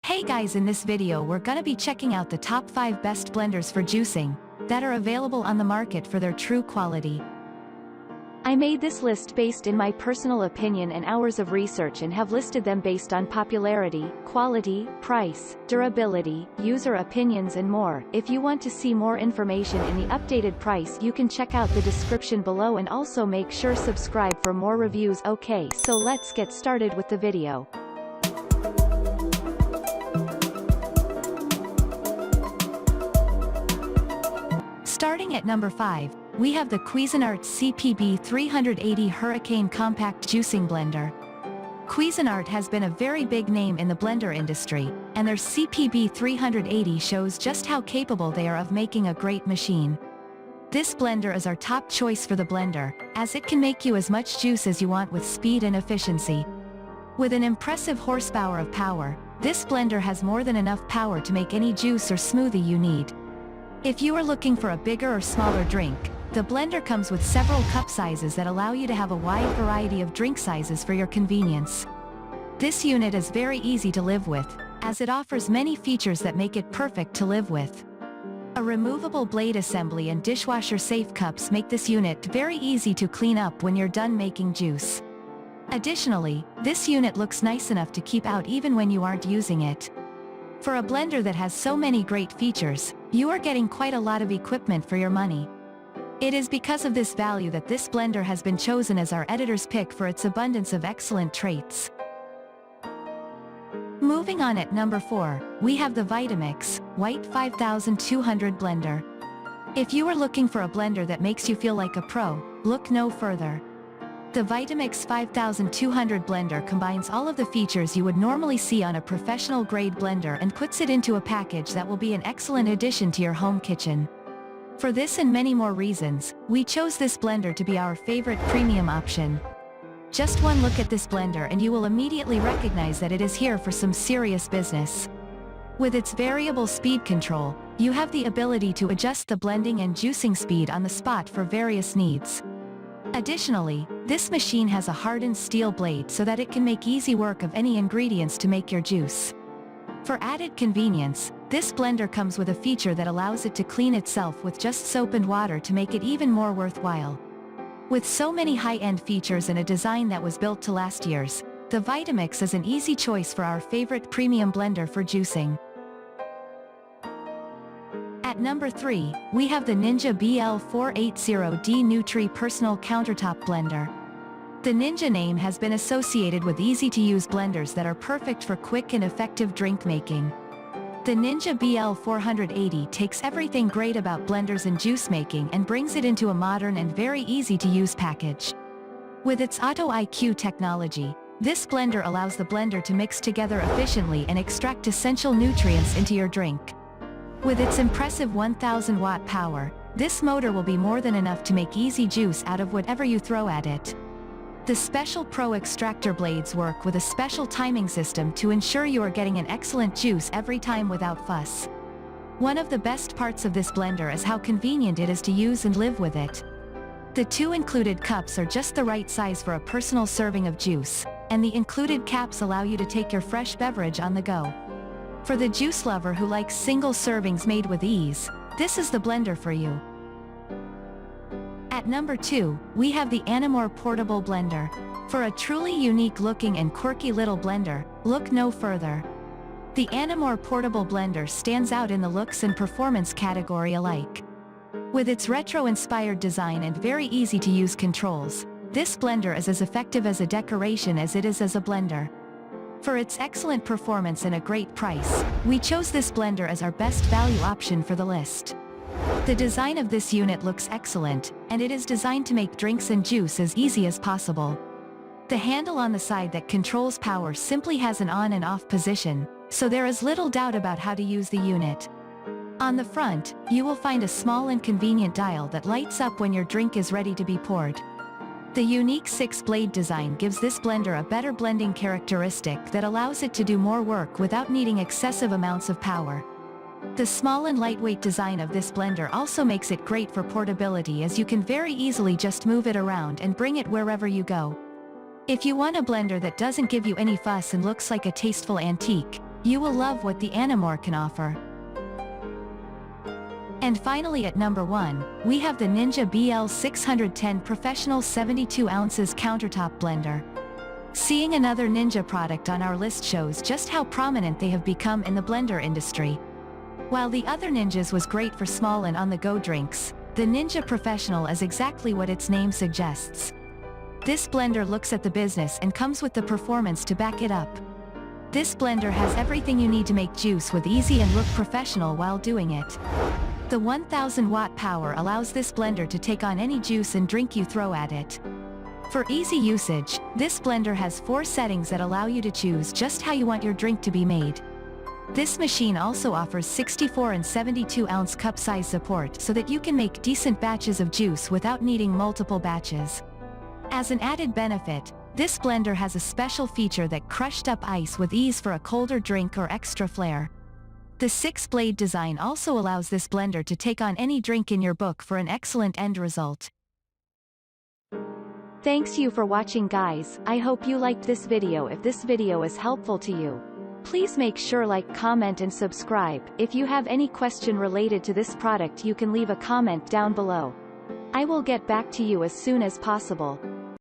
Hey guys, in this video we're gonna be checking out the top 5 best blenders for juicing that are available on the market for their true quality. I made this list based in my personal opinion and hours of research and have listed them based on popularity, quality, price, durability, user opinions and more. If you want to see more information in the updated price, you can check out the description below and also make sure subscribe for more reviews. Okay, so let's get started with the video. Starting at number 5, we have the Cuisinart CPB 380 Hurricane Compact Juicing Blender. Cuisinart has been a very big name in the blender industry, and their CPB 380 shows just how capable they are of making a great machine. This blender is our top choice for the blender, as it can make you as much juice as you want with speed and efficiency. With an impressive horsepower of power, this blender has more than enough power to make any juice or smoothie you need. If you are looking for a bigger or smaller drink, the blender comes with several cup sizes that allow you to have a wide variety of drink sizes for your convenience. This unit is very easy to live with, as it offers many features that make it perfect to live with. A removable blade assembly and dishwasher-safe cups make this unit very easy to clean up when you're done making juice. Additionally, this unit looks nice enough to keep out even when you aren't using it. For a blender that has so many great features, you are getting quite a lot of equipment for your money. It is because of this value that this blender has been chosen as our editor's pick for its abundance of excellent traits. Moving on at number 4, we have the Vitamix White 5200 blender. If you are looking for a blender that makes you feel like a pro, look no further. The Vitamix 5200 blender combines all of the features you would normally see on a professional-grade blender and puts it into a package that will be an excellent addition to your home kitchen. For this and many more reasons, we chose this blender to be our favorite premium option. Just one look at this blender and you will immediately recognize that it is here for some serious business. With its variable speed control, you have the ability to adjust the blending and juicing speed on the spot for various needs. Additionally, this machine has a hardened steel blade so that it can make easy work of any ingredients to make your juice. For added convenience, this blender comes with a feature that allows it to clean itself with just soap and water to make it even more worthwhile. With so many high-end features and a design that was built to last years, the Vitamix is an easy choice for our favorite premium blender for juicing. At number 3, we have the Ninja BL480D Nutri Personal Countertop Blender. The Ninja name has been associated with easy-to-use blenders that are perfect for quick and effective drink making. The Ninja BL480 takes everything great about blenders and juice making and brings it into a modern and very easy-to-use package. With its Auto IQ technology, this blender allows the blender to mix together efficiently and extract essential nutrients into your drink. With its impressive 1000 watt power, this motor will be more than enough to make easy juice out of whatever you throw at it. The special Pro extractor blades work with a special timing system to ensure you are getting an excellent juice every time without fuss. One of the best parts of this blender is how convenient it is to use and live with it. The 2 included cups are just the right size for a personal serving of juice, and the included caps allow you to take your fresh beverage on the go. For the juice lover who likes single servings made with ease, this is the blender for you. At number 2, we have the Anamore Portable Blender. For a truly unique looking and quirky little blender, look no further. The Anamore Portable Blender stands out in the looks and performance category alike. With its retro-inspired design and very easy-to-use controls, this blender is as effective as a decoration as it is as a blender. For its excellent performance and a great price, we chose this blender as our best value option for the list. The design of this unit looks excellent, and it is designed to make drinks and juice as easy as possible. The handle on the side that controls power simply has an on and off position, so there is little doubt about how to use the unit. On the front, you will find a small and convenient dial that lights up when your drink is ready to be poured. The unique 6-blade design gives this blender a better blending characteristic that allows it to do more work without needing excessive amounts of power. The small and lightweight design of this blender also makes it great for portability, as you can very easily just move it around and bring it wherever you go. If you want a blender that doesn't give you any fuss and looks like a tasteful antique, You will love what the Animore can offer. And finally at number 1, we have the Ninja BL610 Professional 72 ounces Countertop Blender. Seeing another Ninja product on our list shows just how prominent they have become in the blender industry. While the other Ninjas was great for small and on-the-go drinks, the Ninja Professional is exactly what its name suggests. This blender looks at the business and comes with the performance to back it up. This blender has everything you need to make juice with easy and look professional while doing it. The 1000 watt power allows this blender to take on any juice and drink you throw at it. For easy usage, this blender has 4 settings that allow you to choose just how you want your drink to be made. This machine also offers 64 and 72 ounce cup size support so that you can make decent batches of juice without needing multiple batches. As an added benefit, this blender has a special feature that crushed up ice with ease for a colder drink or extra flair. The 6-blade design also allows this blender to take on any drink in your book for an excellent end result. Thanks you for watching guys. I hope you liked this video. If this video is helpful to you, please make sure like, comment and subscribe. If you have any question related to this product you can leave a comment down below. I will get back to you as soon as possible.